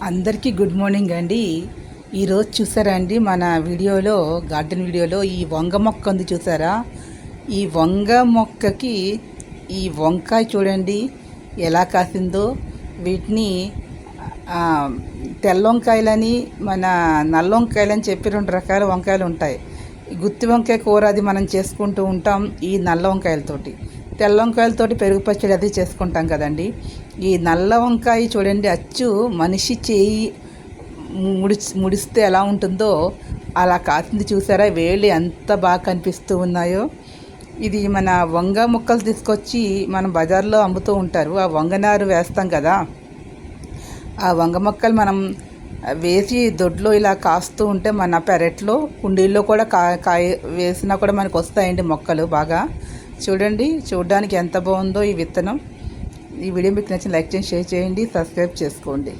అందరికీ good morning అండి. ఈరోజు చూసారా అండి మన వీడియోలో, గార్డెన్ వీడియోలో ఈ వంగ మొక్క ఉంది చూసారా. ఈ వంగ మొక్కకి ఈ వంకాయ చూడండి ఎలా కాసిందో. వీటిని తెల్ల వంకాయలని, మన నల్ల వంకాయలని చెప్పి 2 రకాల వంకాయలు ఉంటాయి. గుత్తి వంకాయ కూర అది మనం చేసుకుంటూ ఉంటాం ఈ నల్ల వంకాయలతోటి. తెల్ల వంకాయలతోటి పెరుగు పచ్చడి అది చేసుకుంటాం కదండి. ఈ నల్ల వంకాయ చూడండి, అచ్చు మనిషి చేయి ముడిస్తే ఎలా ఉంటుందో అలా కాసింది చూసారా. వేళ్ళు ఎంత బాగా కనిపిస్తూ ఉన్నాయో. ఇది మన వంగ ముక్కలు తీసుకొచ్చి మనం బజార్లో అమ్ముతూ ఉంటారు. ఆ వంగనారు వేస్తాం కదా, ఆ వంగ మొక్కలు మనం వేసి దొడ్లో ఇలా కాస్తూ ఉంటే మన పెరట్లో కుండీల్లో కూడా కాయ వేసినా కూడా మనకు వస్తాయండి మొక్కలు బాగా. చూడండి, చూడడానికి ఎంత బాగుందో ఈ విత్తనం. ఈ వీడియో మీకు నచ్చిన లైక్ చేయండి, షేర్ చేయండి, సబ్స్క్రైబ్ చేసుకోండి.